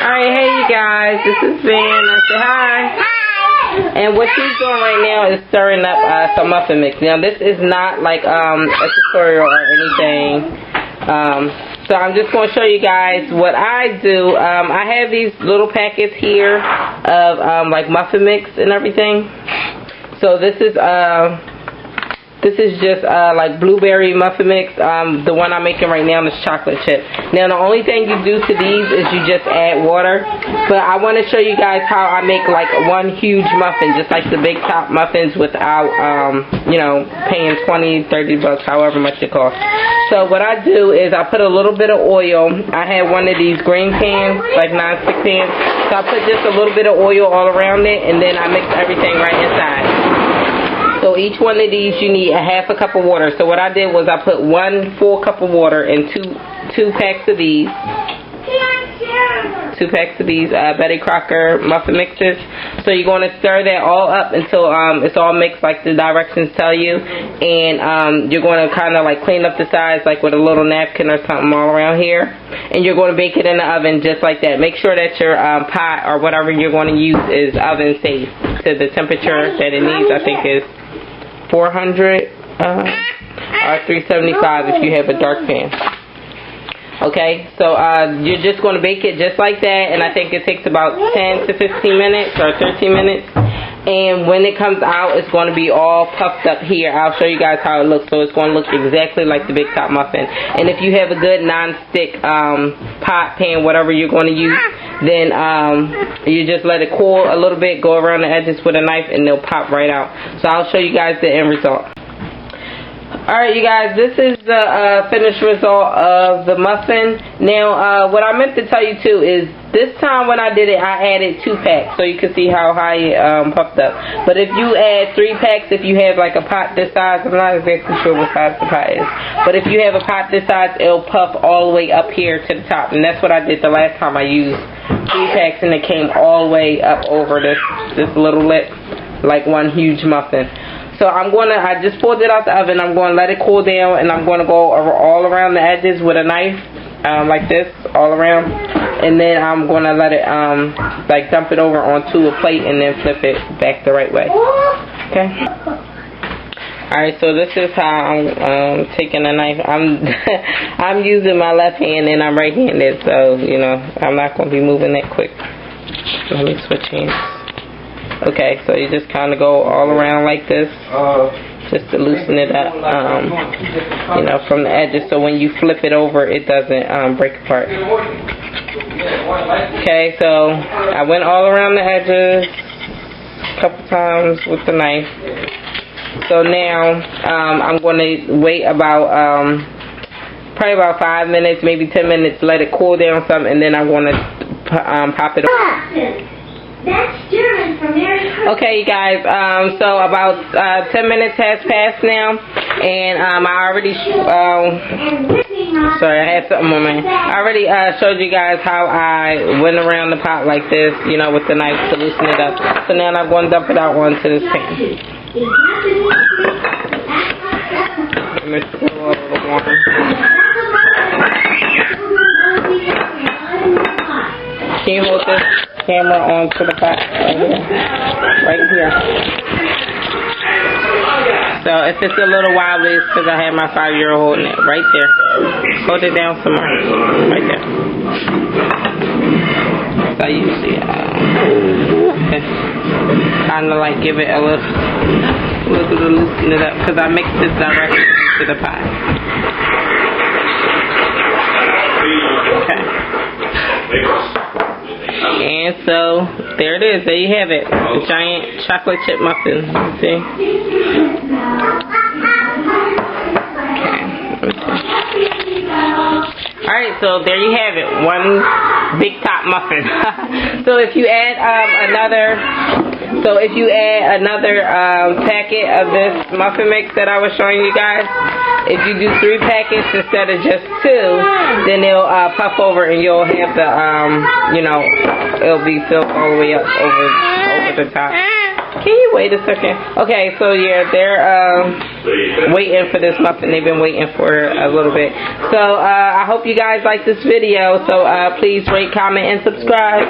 Alright, hey you guys, this is Van. I say hi. And what she's doing right now is stirring up some muffin mix. Now this is not like a tutorial or anything. So I'm just going to show you guys what I do. I have these little packets here of like muffin mix and everything. So this is just like blueberry muffin mix. The one I'm making right now is chocolate chip. Now the only thing you do to these is you just add water. But I want to show you guys how I make like one huge muffin, just like the big top muffins without, you know, paying 20, 30 bucks, however much it costs. So what I do is I put a little bit of oil. I have one of these green pans, like non-stick pans. So I put just a little bit of oil all around it, and then I mix everything right inside. So each one of these you need a half a cup of water. So what I did was I put 1 full cup of water in two packs of these. 2 packs of these Betty Crocker muffin mixes. So you're going to stir that all up until it's all mixed like the directions tell you. And you're going to kind of like clean up the sides like with a little napkin or something all around here. And you're going to bake it in the oven just like that. Make sure that your pot or whatever you're going to use is oven safe to the temperature that it needs. I think is 400 or 375 if you have a dark pan. Okay, so you're just going to bake it just like that, and I think it takes about 10 to 15 minutes or 13 minutes. And when it comes out, it's going to be all puffed up here. I'll show you guys how it looks. So it's going to look exactly like the big top muffin. And if you have a good non-stick pot, pan, whatever you're going to use, then you just let it cool a little bit, go around the edges with a knife, and they'll pop right out. So I'll show you guys the end result. Alright you guys, this is the finished result of the muffin. Now what I meant to tell you too is this time when I did it I added 2 packs so you can see how high it puffed up. But if you add 3 packs, if you have like a pot this size, I'm not exactly sure what size the pot is, but if you have a pot this size it'll puff all the way up here to the top. And that's what I did the last time I used 3 packs, and it came all the way up over this little lip like one huge muffin. So I just pulled it out the oven. I'm going to let it cool down, and I'm going to go all around the edges with a knife, like this, all around. And then I'm going to let it, like dump it over onto a plate and then flip it back the right way. Okay? Alright, so this is how I'm taking a knife. I'm using my left hand and I'm right-handed, so, you know, I'm not going to be moving that quick. Let me switch hands. Okay, so you just kind of go all around like this, just to loosen it up, you know, from the edges, so when you flip it over, it doesn't break apart. Okay, so I went all around the edges a couple times with the knife. So now I'm going to wait about, probably about 5 minutes, maybe 10 minutes, let it cool down some, and then I'm going to pop it up. Okay, you guys, so about 10 minutes has passed now, and I already, sorry, I had something on my hand. I already showed you guys how I went around the pot like this, you know, with the knife to loosen it up. So now I'm going to dump it out onto this pan. Let me put a little water. Can you hold this camera onto the pot right here? Right here. So if it's a little wobbly, it's because I have my 5-year-old holding it. Right there. Hold it down some more. Right there. So I usually kind of like give it a little to loosen it up, because I mix this directly into the pot. Okay. And so, there it is. There you have it. A giant chocolate chip muffin. See? Alright, so there you have it. One big top muffin. So if you add another packet of this muffin mix that I was showing you guys, if you do 3 packets instead of just 2, then it'll puff over and you'll have the, you know, it'll be filled all the way up over the top. Can you wait a second? Okay, so yeah, they're waiting for this muffin. They've been waiting for a little bit. So I hope you guys like this video. So please rate, comment, and subscribe.